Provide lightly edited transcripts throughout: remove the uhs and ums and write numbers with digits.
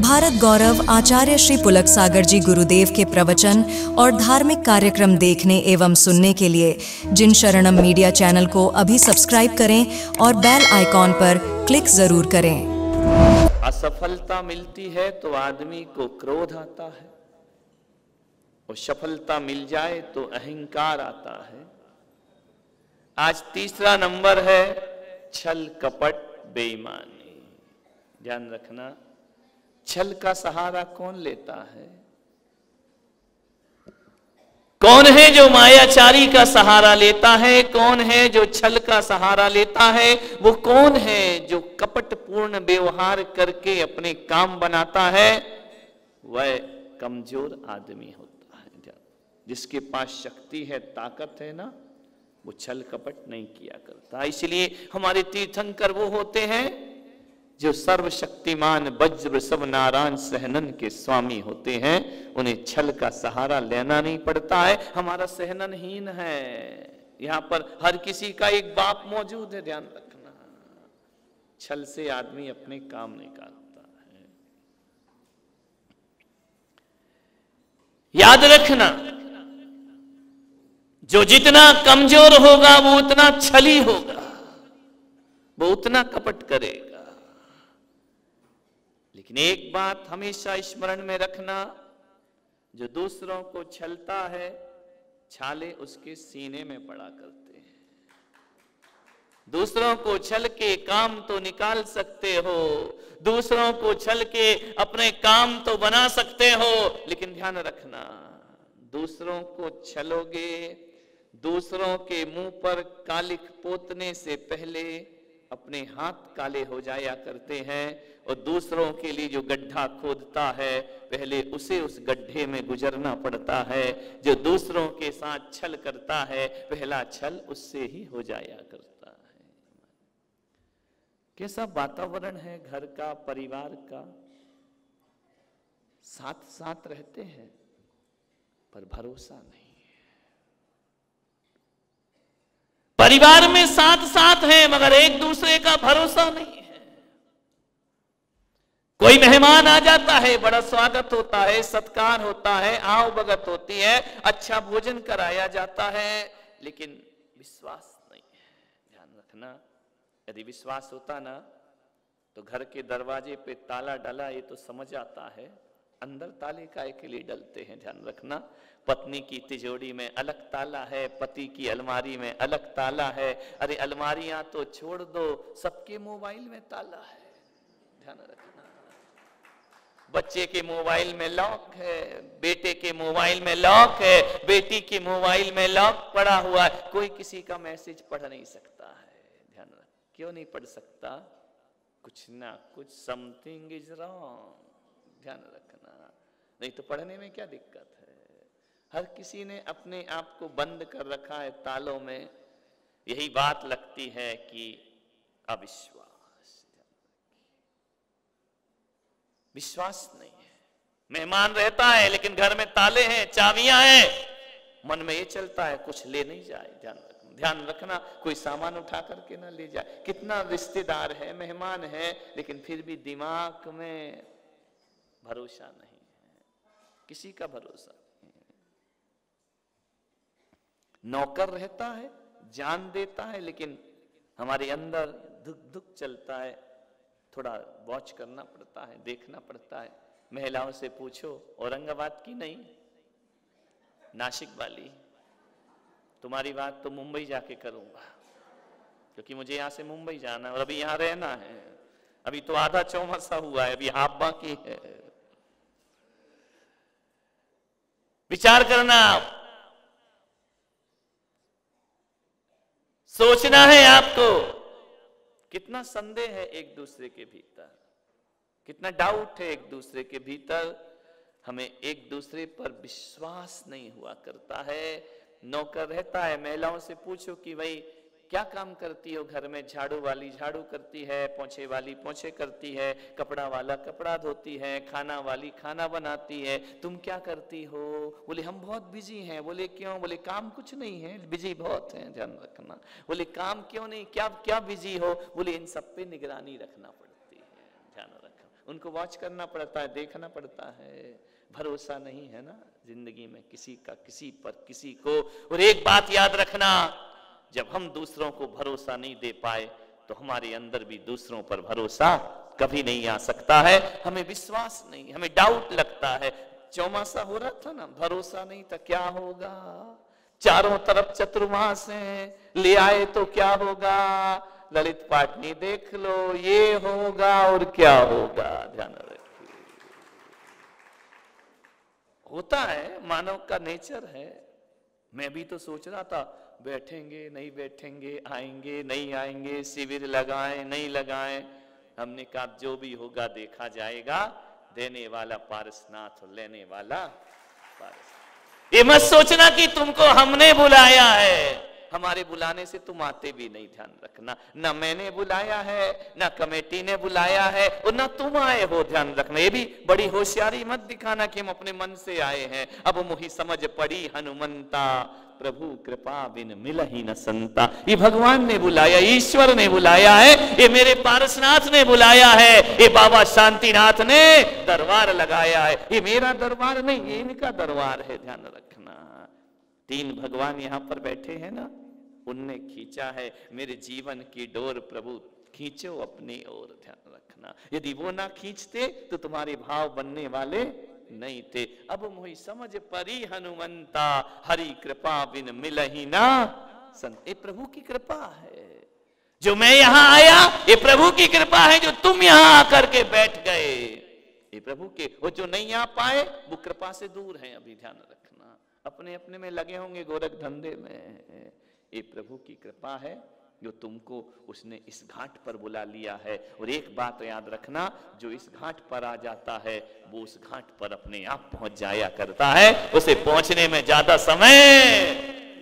भारत गौरव आचार्य श्री पुलक सागर जी गुरुदेव के प्रवचन और धार्मिक कार्यक्रम देखने एवं सुनने के लिए जिन शरणम मीडिया चैनल को अभी सब्सक्राइब करें और बेल आइकॉन पर क्लिक जरूर करें। असफलता मिलती है तो आदमी को क्रोध आता है और सफलता मिल जाए तो अहंकार आता है। आज तीसरा नंबर है छल कपट बेईमानी। ध्यान रखना, छल का सहारा कौन लेता है? कौन है जो मायाचारी का सहारा लेता है? कौन है जो छल का सहारा लेता है? वो कौन है जो कपटपूर्ण व्यवहार करके अपने काम बनाता है? वह कमजोर आदमी होता है। जिसके पास शक्ति है, ताकत है ना, वो छल कपट नहीं किया करता। इसलिए हमारे तीर्थंकर वो होते हैं जो सर्वशक्तिमान वज्र वृषभ नारायण सहनन के स्वामी होते हैं। उन्हें छल का सहारा लेना नहीं पड़ता है। हमारा सहननहीन है। यहां पर हर किसी का एक बाप मौजूद है, ध्यान रखना। छल से आदमी अपने काम निकालता है। याद रखना, जो जितना कमजोर होगा वो उतना छली होगा, वो उतना कपट करेगा। लेकिन एक बात हमेशा स्मरण में रखना, जो दूसरों को छलता है, छाले उसके सीने में पड़ा करते हैं। दूसरों को छल के काम तो निकाल सकते हो, दूसरों को छल के अपने काम तो बना सकते हो, लेकिन ध्यान रखना, दूसरों को छलोगे, दूसरों के मुंह पर कालिख पोतने से पहले अपने हाथ काले हो जाया करते हैं। और दूसरों के लिए जो गड्ढा खोदता है, पहले उसे उस गड्ढे में गुजरना पड़ता है। जो दूसरों के साथ छल करता है, पहला छल उससे ही हो जाया करता है। कैसा वातावरण है घर का, परिवार का? साथ साथ रहते हैं पर भरोसा नहीं। परिवार में साथ साथ हैं मगर एक दूसरे का भरोसा नहीं है। कोई मेहमान आ जाता है, बड़ा स्वागत होता है, सत्कार होता है, आव भगत होती है, अच्छा भोजन कराया जाता है, लेकिन विश्वास नहीं है। ध्यान रखना, यदि विश्वास होता ना तो घर के दरवाजे पे ताला डाला ये तो समझ आता है, अंदर ताले काहे के लिए डलते हैं? ध्यान रखना, पत्नी की तिजोरी में अलग ताला है, पति की अलमारी में अलग ताला है। अरे अलमारियां तो छोड़ दो, सबके मोबाइल में ताला है। ध्यान रखना, बच्चे के मोबाइल में लॉक है, बेटे के मोबाइल में लॉक है, बेटी के मोबाइल में लॉक पड़ा हुआ है। कोई किसी का मैसेज पढ़ नहीं सकता है। ध्यान रख, क्यों नहीं पढ़ सकता? कुछ ना कुछ समथिंग इज रॉन्ग। ध्यान रखना, नहीं तो पढ़ने में क्या दिक्कत है? हर किसी ने अपने आप को बंद कर रखा है तालों में। यही बात लगती है कि अविश्वास, विश्वास नहीं है। मेहमान रहता है लेकिन घर में ताले हैं, चाबियां हैं, मन में ये चलता है कुछ ले नहीं जाए। ध्यान रखना, कोई सामान उठा करके ना ले जाए। कितना रिश्तेदार है, मेहमान है, लेकिन फिर भी दिमाग में भरोसा नहीं है, किसी का भरोसा नहीं है। नौकर रहता है, जान देता है, लेकिन हमारे अंदर धुक धुक चलता है। थोड़ा वॉच करना पड़ता है, देखना पड़ता है। महिलाओं से पूछो, औरंगाबाद की नहीं, नासिक वाली, तुम्हारी बात तो मुंबई जाके करूंगा, क्योंकि मुझे यहां से मुंबई जाना है और अभी यहां रहना है। अभी तो आधा चौमासा हुआ है, अभी हाफ बाकी है। विचार करना, सोचना है आपको। कितना संदेह है एक दूसरे के भीतर, कितना डाउट है एक दूसरे के भीतर। हमें एक दूसरे पर विश्वास नहीं हुआ करता है। नौकर रहता है, महिलाओं से पूछो कि भाई क्या काम करती हो घर में? झाड़ू वाली झाड़ू करती है, पोंछे वाली पोंछे करती है, कपड़ा वाला कपड़ा धोती है, खाना वाली खाना बनाती है। तुम क्या करती हो? बोले हम बहुत बिजी हैं। बोले क्यों? बोले काम कुछ नहीं है, बिजी बहुत हैं। ध्यान रखना, बोले काम क्यों नहीं, क्या क्या बिजी हो? बोले इन सब पे निगरानी रखना पड़ती है। ध्यान रखना, उनको वॉच करना पड़ता है, देखना पड़ता है। भरोसा नहीं है ना जिंदगी में किसी का, किसी पर, किसी को। और एक बात याद रखना, जब हम दूसरों को भरोसा नहीं दे पाए तो हमारे अंदर भी दूसरों पर भरोसा कभी नहीं आ सकता है। हमें विश्वास नहीं, हमें डाउट लगता है। चौमासा हो रहा था ना, भरोसा नहीं था, क्या होगा, चारों तरफ चतुर्मास हैं, ले आए तो क्या होगा, ललित पाटनी देख लो, ये होगा और क्या होगा। ध्यान रखिए, होता है, मानव का नेचर है। मैं भी तो सोच रहा था बैठेंगे नहीं बैठेंगे, आएंगे नहीं आएंगे, शिविर लगाएं नहीं लगाएं। हमने कहा जो भी होगा देखा जाएगा, देने वाला पारसनाथ और लेने वाला पारसनाथ। ये मत सोचना कि तुमको हमने बुलाया है, हमारे बुलाने से तुम आते भी नहीं। ध्यान रखना, ना मैंने बुलाया है, ना कमेटी ने बुलाया है, और ना तुम आए हो। ध्यान रखना, ये भी बड़ी होशियारी मत दिखाना कि हम अपने मन से आए हैं। अब मुही समझ पड़ी हनुमंता, प्रभु कृपा बिन मिलहि न संता। ये भगवान ने बुलाया, ईश्वर ने बुलाया है, ये मेरे पारसनाथ ने बुलाया है, ये बाबा शांतिनाथ ने दरबार लगाया है। ये मेरा दरबार नहीं, ये इनका दरबार है। ध्यान रखना, तीन भगवान यहाँ पर बैठे हैं ना, उनने खींचा है मेरे जीवन की डोर। प्रभु खींचो अपनी ओर। ध्यान रखना, यदि वो ना खींचते तो तुम्हारे भाव बनने वाले नहीं थे। अब मोहि समझ परी हनुमंता, हरि कृपा बिन मिलहि ना संत। ये प्रभु की कृपा है जो मैं यहां आया, ये प्रभु की कृपा है जो तुम यहां आकर के बैठ गए। ये प्रभु के, वो जो नहीं आ पाए वो कृपा से दूर हैं। अभी ध्यान रखना, अपने अपने में लगे होंगे गोरख धंधे में। ये प्रभु की कृपा है जो तुमको उसने इस घाट पर बुला लिया है। और एक बात याद रखना, जो इस घाट पर आ जाता है वो उस घाट पर अपने आप पहुंच जाया करता है, उसे पहुंचने में ज्यादा समय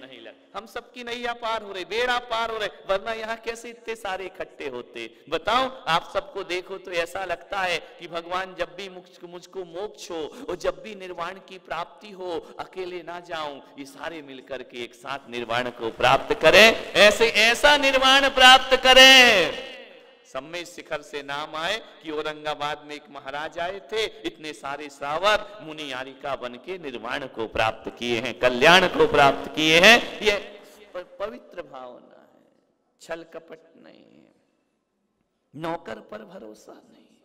नहीं लग। हम सबकी नैया पार हो रही, बेड़ा पार हो रहे, वरना यहाँ कैसे इतने सारे इकट्ठे होते। बताओ, आप सबको देखो तो ऐसा लगता है कि भगवान जब भी मुझको मोक्ष हो और जब भी निर्वाण की प्राप्ति हो, अकेले ना जाऊं, ये सारे मिलकर के एक साथ निर्वाण को प्राप्त करें। ऐसे ऐसा निर्वाण प्राप्त करें, सम्मेद शिखर से नाम आए कि औरंगाबाद में एक महाराज आए थे, इतने सारे श्रावक मुनि यारिका बन के निर्वाण को प्राप्त किए हैं, कल्याण को प्राप्त किए हैं। ये पवित्र भावना है, छल कपट नहीं है। नौकर पर भरोसा नहीं,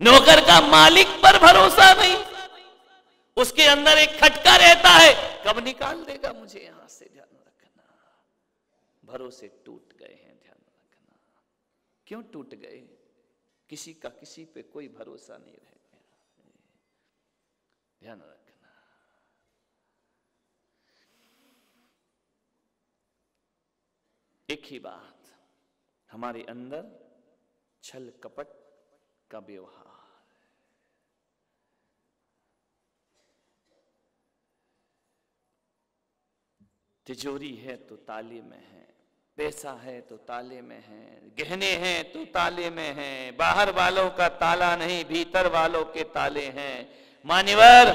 नौकर का मालिक पर भरोसा नहीं, उसके अंदर एक खटका रहता है, कब निकाल देगा मुझे यहां से। ध्यान रखना, भरोसे टूट गए हैं। क्यों टूट गए? किसी का किसी पे कोई भरोसा नहीं रह गया। ध्यान रखना, एक ही बात, हमारे अंदर छल कपट का व्यवहार। तिजोरी है तो ताले में है, पैसा है तो ताले में है, गहने हैं तो ताले में हैं, बाहर वालों का ताला नहीं, भीतर वालों के ताले हैं। मान्यवर,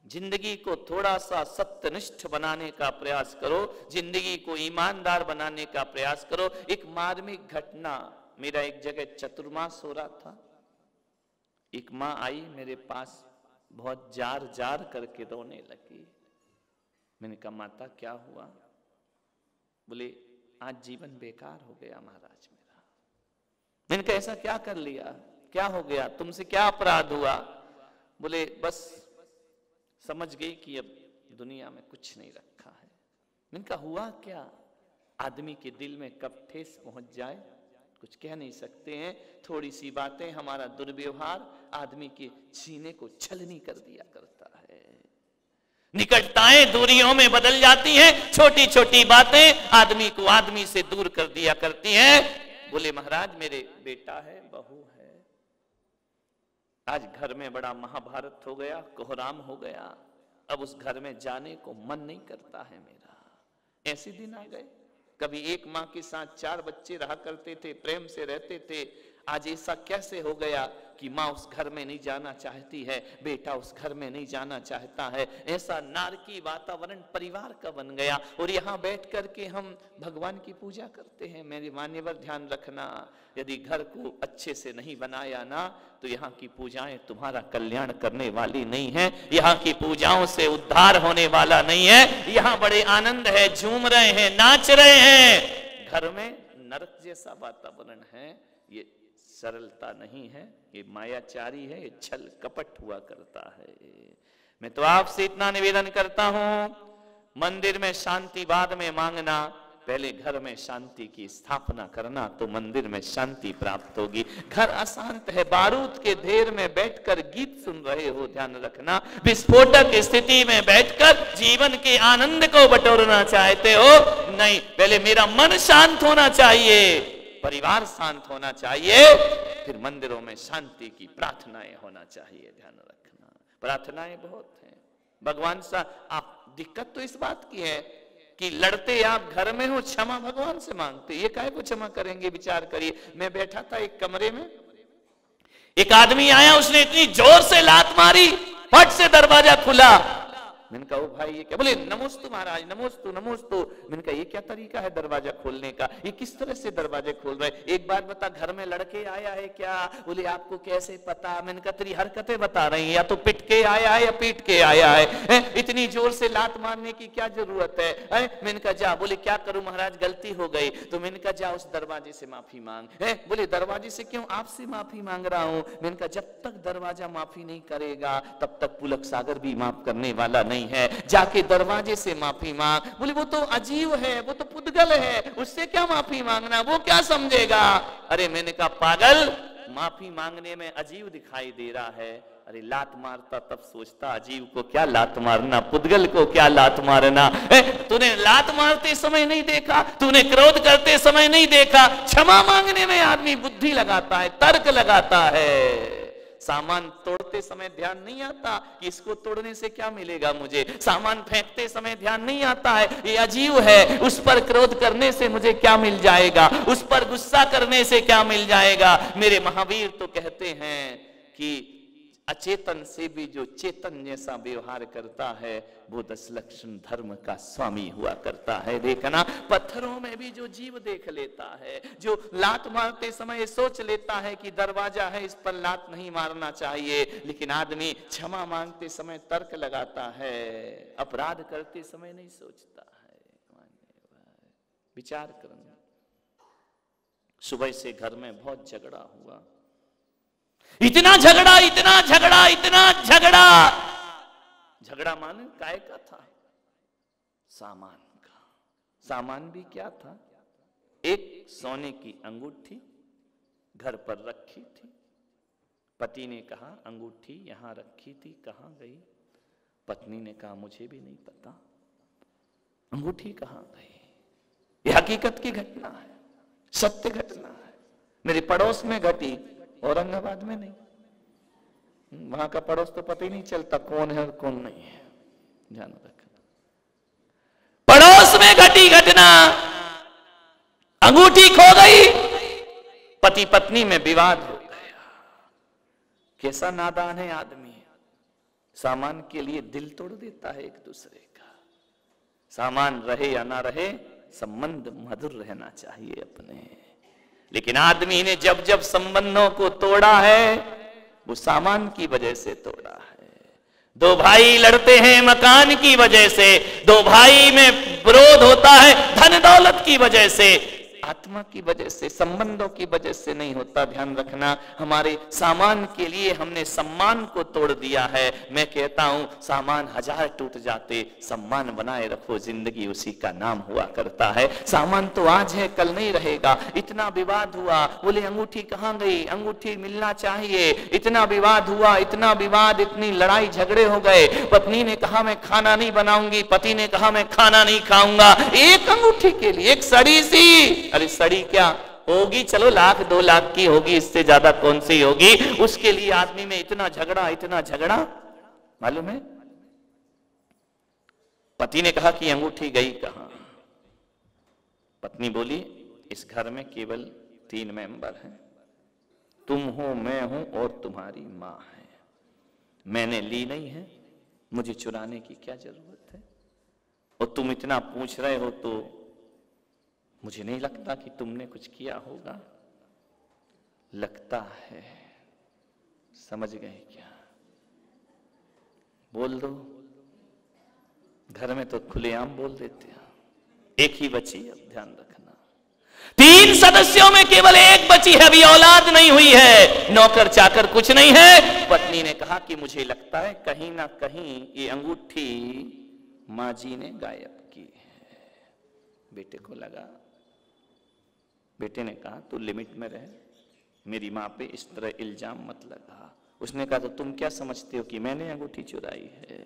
जिंदगी को थोड़ा सा सत्यनिष्ठ बनाने का प्रयास करो, जिंदगी को ईमानदार बनाने का प्रयास करो। एक मार्मिक घटना, मेरा एक जगह चतुर्मास हो रहा था, एक माँ आई मेरे पास, बहुत जार जार करके रोने लगी। मैंने कहा माता क्या हुआ? बोले आज जीवन बेकार हो गया महाराज मेरा। मैंने कहा ऐसा क्या कर लिया, क्या हो गया, तुमसे क्या अपराध हुआ? बोले बस समझ गई कि अब दुनिया में कुछ नहीं रखा है। मैंने कहा हुआ क्या? आदमी के दिल में कब ठेस पहुंच जाए कुछ कह नहीं सकते हैं। थोड़ी सी बातें, हमारा दुर्व्यवहार आदमी के सीने को छलनी कर दिया करता है। निकटताएं दूरियों में बदल जाती हैं, छोटी छोटी बातें आदमी को आदमी से दूर कर दिया करती हैं। बोले महाराज मेरे बेटा है, बहू है, आज घर में बड़ा महाभारत हो गया, कोहराम हो गया, अब उस घर में जाने को मन नहीं करता है मेरा। ऐसे दिन आ गए, कभी एक माँ के साथ 4 बच्चे रहा करते थे, प्रेम से रहते थे, आज ऐसा कैसे हो गया कि माँ उस घर में नहीं जाना चाहती है, बेटा उस घर में नहीं जाना चाहता है। ऐसा नारकी वातावरण परिवार का बन गया और यहाँ बैठ करके हम भगवान की पूजा करते हैं। मेरे मान्यवर ध्यान रखना, यदि घर को अच्छे से नहीं बनाया ना तो यहाँ की पूजाएं तुम्हारा कल्याण करने वाली नहीं है, यहाँ की पूजाओं से उद्धार होने वाला नहीं है। यहाँ बड़े आनंद है, झूम रहे हैं, नाच रहे हैं, घर में नरक जैसा वातावरण है। ये सरलता नहीं है, ये मायाचारी है, ये छल कपट हुआ करता है। मैं तो आपसे इतना निवेदन करता हूं, मंदिर में शांति बाद में मांगना, पहले घर में शांति की स्थापना करना तो मंदिर में शांति प्राप्त होगी। घर अशांत है, बारूद के ढेर में बैठकर गीत सुन रहे हो, ध्यान रखना। विस्फोटक स्थिति में बैठकर जीवन के आनंद को बटोरना चाहते हो, नहीं, पहले मेरा मन शांत होना चाहिए, परिवार शांत होना चाहिए, फिर मंदिरों में शांति की प्रार्थनाएं होना चाहिए। ध्यान रखना, प्रार्थनाएं बहुत हैं भगवान सा। आप दिक्कत तो इस बात की है कि लड़ते आप घर में हो, क्षमा भगवान से मांगते, ये काहे को क्षमा करेंगे? विचार करिए। मैं बैठा था एक कमरे में, एक आदमी आया, उसने इतनी जोर से लात मारी, फट से दरवाजा खुला। मैंने कहा ओ भाई ये क्या? बोले नमोस्तु महाराज, नमोस्तु नमोस्तु। मैंने कहा ये क्या तरीका है दरवाजा खोलने का, ये किस तरह से दरवाजे खोल रहे? एक बात बता, घर में लड़के आया है क्या? बोले आपको कैसे पता? मैंने कहा तेरी हरकतें बता रही हैं, या तो पिट के आया है या पीट के आया है, इतनी जोर से लात मारने की क्या जरूरत है? मैंने कहा जा। बोले क्या करूं महाराज, गलती हो गई। तो मैंने कहा जा उस दरवाजे से माफी मांग। बोले दरवाजे से क्यों? आपसे माफी मांग रहा हूं। मैंने कहा जब तक दरवाजा माफी नहीं करेगा तब तक पुलक सागर भी माफ करने वाला नहीं है, जाके दरवाजे से माफी मांग। बोले वो तो अजीब है, वो तो पुद्गल है, उससे क्या माफी मांगना, वो क्या समझेगा? अरे मैंने कहा पागल, माफी मांगने में अजीब दिखाई दे रहा है। अरे लात मारता तब सोचता अजीब को क्या लात मारना, पुद्गल को क्या लात मारना। तूने लात मारते समय नहीं देखा, तूने क्रोध करते समय नहीं देखा। क्षमा मांगने में आदमी बुद्धि लगाता है, तर्क लगाता है। सामान तोड़ते समय ध्यान नहीं आता कि इसको तोड़ने से क्या मिलेगा मुझे। सामान फेंकते समय ध्यान नहीं आता है ये अजीब है, उस पर क्रोध करने से मुझे क्या मिल जाएगा, उस पर गुस्सा करने से क्या मिल जाएगा। मेरे महावीर तो कहते हैं कि अचेतन से भी जो चेतन जैसा व्यवहार करता है वो 10 लक्षण धर्म का स्वामी हुआ करता है। देखना, पत्थरों में भी जो जीव देख लेता है, जो लात मारते समय सोच लेता है कि दरवाजा है इस पर लात नहीं मारना चाहिए, लेकिन आदमी क्षमा मांगते समय तर्क लगाता है, अपराध करते समय नहीं सोचता है। विचार करना, सुबह से घर में बहुत झगड़ा हुआ, इतना झगड़ा, इतना झगड़ा, इतना झगड़ा। झगड़ा माने काय का था? सामान का। सामान भी क्या था? एक सोने की अंगूठी घर पर रखी थी। पति ने कहा अंगूठी यहां रखी थी, कहां गई? पत्नी ने कहा मुझे भी नहीं पता, अंगूठी कहां गई? यह हकीकत की घटना है, सत्य घटना है, मेरे पड़ोस में घटी, औरंगाबाद में नहीं। वहां का पड़ोस तो पता ही नहीं चलता कौन है और कौन नहीं है, ध्यान रखना। पड़ोस में घटी घटना, अंगूठी खो गई, पति पत्नी में विवाद हो गया। कैसा नादान है आदमी, सामान के लिए दिल तोड़ देता है एक दूसरे का। सामान रहे या ना रहे, संबंध मधुर रहना चाहिए अपने। लेकिन आदमी ने जब जब संबंधों को तोड़ा है वो सामान की वजह से तोड़ा है। दो भाई लड़ते हैं मकान की वजह से, दो भाई में विरोध होता है धन दौलत की वजह से, आत्मा की वजह से, संबंधों की वजह से नहीं होता। ध्यान रखना, हमारे सामान के लिए हमने सम्मान को तोड़ दिया है। मैं कहता हूं सामान 1000 टूट जाते, सम्मान बनाए रखो, जिंदगी उसी का नाम हुआ करता है। सामान तो आज है कल नहीं रहेगा। इतना विवाद हुआ, बोले अंगूठी कहां गई, अंगूठी मिलना चाहिए। इतना विवाद हुआ, इतना विवाद, इतनी लड़ाई झगड़े हो गए। पत्नी ने कहा मैं खाना नहीं बनाऊंगी, पति ने कहा मैं खाना नहीं खाऊंगा, एक अंगूठी के लिए, एक सड़ी सी। अरे सड़ी क्या होगी, चलो 1,00,000 2 लाख की होगी, इससे ज्यादा कौन सी होगी। उसके लिए आदमी में इतना झगड़ा, इतना झगड़ा। मालूम है, पति ने कहा कि अंगूठी गई कहां? पत्नी बोली इस घर में केवल 3 मेंबर हैं, तुम हो, मैं हूं और तुम्हारी माँ है। मैंने ली नहीं है, मुझे चुराने की क्या जरूरत है? और तुम इतना पूछ रहे हो तो मुझे नहीं लगता कि तुमने कुछ किया होगा। लगता है। समझ गए क्या? बोल दो। घर में तो खुलेआम बोल देते हैं। एक ही बची, अब ध्यान रखना। 3 सदस्यों में केवल एक बची है, अभी औलाद नहीं हुई है, नौकर चाकर कुछ नहीं है। पत्नी ने कहा कि मुझे लगता है कहीं ना कहीं ये अंगूठी माँ जी ने गायब की है। बेटे को लगा, बेटे ने कहा तू लिमिट में रहे, मेरी माँ पे इस तरह इल्जाम मत लगा। उसने कहा तो तुम क्या समझते हो कि मैंने अंगूठी चुराई है?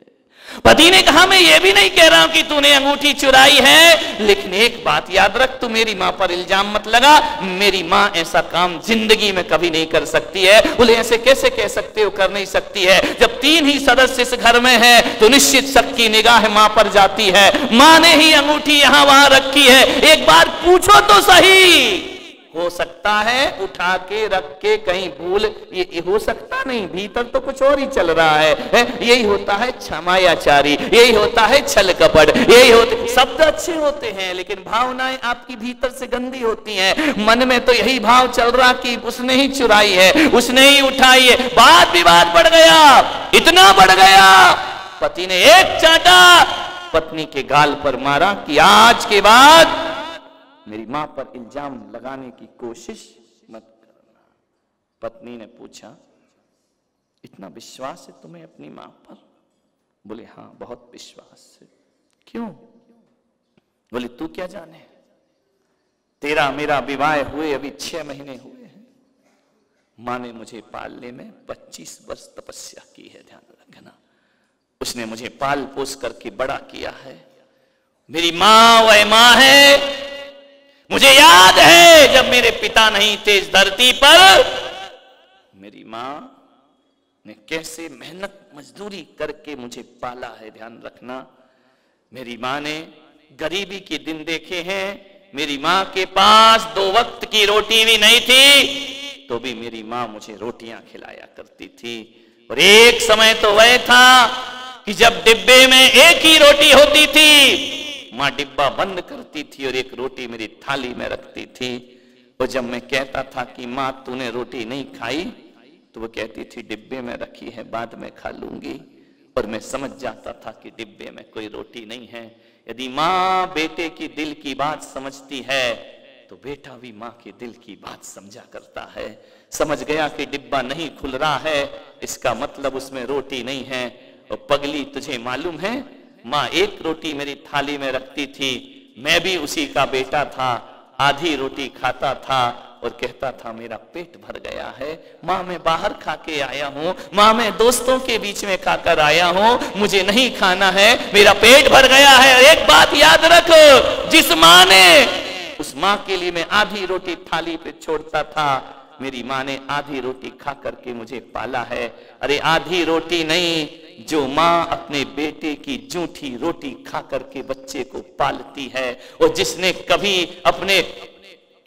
पति ने कहा मैं ये भी नहीं कह रहा हूं कि तूने अंगूठी चुराई है, लेकिन एक बात याद रख, तू मेरी माँ पर इल्जाम मत लगा। मेरी माँ ऐसा काम जिंदगी में कभी नहीं कर सकती है। बोले ऐसे कैसे कह सकते हो, कर नहीं सकती है? जब 3 ही सदस्य इस घर में है तो निश्चित सबकी निगाह माँ पर जाती है। माँ ने ही अंगूठी यहां वहां रखी है, एक बार पूछो तो सही। हो सकता है उठा के रख के कहीं भूल, ये हो सकता नहीं, भीतर तो कुछ और ही चल रहा है? यही होता है क्षमायाचारी, यही होता है छल कपट, यही होते। शब्द अच्छे होते हैं लेकिन भावनाएं आपकी भीतर से गंदी होती हैं। मन में तो यही भाव चल रहा कि उसने ही चुराई है, उसने ही उठाई है। बात विवाद बढ़ गया, इतना बढ़ गया, पति ने एक चांटा पत्नी के गाल पर मारा कि आज के बाद मेरी मां पर इल्जाम लगाने की कोशिश मत करना। पत्नी ने पूछा इतना विश्वास है तुम्हें अपनी मां पर? बोले हां बहुत विश्वास है। क्यों? बोले तू क्या जाने, तेरा मेरा विवाह हुए अभी 6 महीने हुए हैं, मां ने मुझे पालने में 25 वर्ष तपस्या की है। ध्यान रखना, उसने मुझे पाल पोस करके बड़ा किया है। मेरी मां वह मां है। मुझे याद है जब मेरे पिता नहीं थे इस धरती पर, मेरी मां ने कैसे मेहनत मजदूरी करके मुझे पाला है। ध्यान रखना, मेरी मां ने गरीबी के दिन देखे हैं। मेरी मां के पास 2 वक्त की रोटी भी नहीं थी तो भी मेरी मां मुझे रोटियां खिलाया करती थी। और एक समय तो वह था कि जब डिब्बे में एक ही रोटी होती थी, मां डिब्बा बंद करती थी और एक रोटी मेरी थाली में रखती थी। और जब मैं कहता था कि मां तूने रोटी नहीं खाई, तो वो कहती थी डिब्बे में रखी है, बाद में खा लूंगी। और मैं समझ जाता था कि डिब्बे में कोई रोटी नहीं है। यदि मां बेटे की दिल की बात समझती है तो बेटा भी मां के दिल की बात समझा करता है। समझ गया कि डिब्बा नहीं खुल रहा है, इसका मतलब उसमें रोटी नहीं है। और पगली तुझे मालूम है, मां एक रोटी मेरी थाली में रखती थी, मैं भी उसी का बेटा था, आधी रोटी खाता था और कहता था मेरा पेट भर गया है। मां मैं बाहर खा के आया हूं, मां मैं दोस्तों के बीच में खाकर आया हूं, मुझे नहीं खाना है, मेरा पेट भर गया है। एक बात याद रख, जिस मां ने, उस मां के लिए मैं आधी रोटी थाली पे छोड़ता था, मेरी मां ने आधी रोटी खा करके मुझे पाला है। अरे आधी रोटी नहीं, जो मां अपने बेटे की जूठी रोटी खा करके बच्चे को पालती है, और जिसने कभी अपने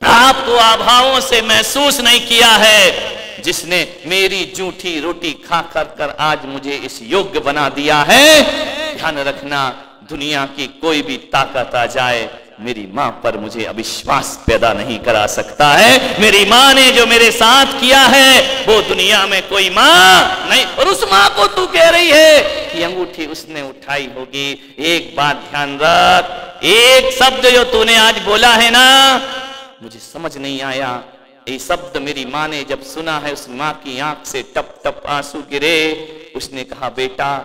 आप को अभावों से महसूस नहीं किया है, जिसने मेरी जूठी रोटी खा कर आज मुझे इस योग्य बना दिया है। ध्यान रखना, दुनिया की कोई भी ताकत आ जाए, मेरी मां पर मुझे अविश्वास पैदा नहीं करा सकता है। मेरी मां ने जो मेरे साथ किया है वो दुनिया में कोई मां नहीं। और उस मां को तू कह रही है कि अंगूठी उसने उठाई होगी। एक बात ध्यान रख, एक शब्द जो तूने आज बोला है ना, मुझे समझ नहीं आया। ये शब्द मेरी मां ने जब सुना है, उस मां की आंख से टप टप आंसू गिरे। उसने कहा बेटा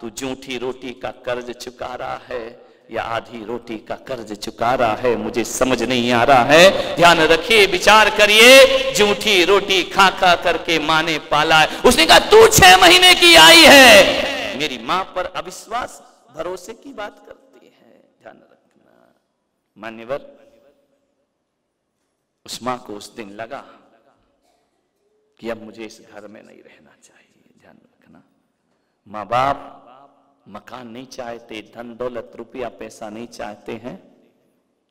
तू जूठी रोटी का कर्ज चुका रहा है या आधी रोटी का कर्ज चुका रहा है, मुझे समझ नहीं आ रहा है। ध्यान रखिए, विचार करिए, जूठी रोटी खा खा करके मां ने पाला है। उसने कहा तू 6 महीने की आई है, मेरी मां पर अविश्वास भरोसे की बात करती है। ध्यान रखना मान्यवर, उस मां को उस दिन लगा कि अब मुझे इस घर में नहीं रहना चाहिए। ध्यान रखना, माँ बाप मकान नहीं चाहते, धन दौलत रुपया पैसा नहीं चाहते हैं,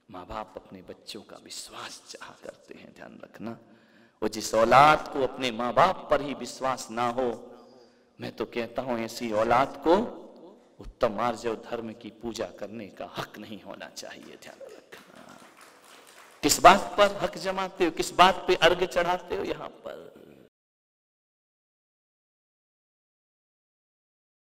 माँ बाप अपने बच्चों का विश्वास चाहा करते हैं। ध्यान रखना, वो जिस औलाद को अपने माँ बाप पर ही विश्वास ना हो, मैं तो कहता हूं ऐसी औलाद को उत्तम आर्य धर्म की पूजा करने का हक नहीं होना चाहिए। ध्यान रखना। किस बात पर हक जमाते हो, किस बात पे अर्घ चढ़ाते हो? यहाँ पर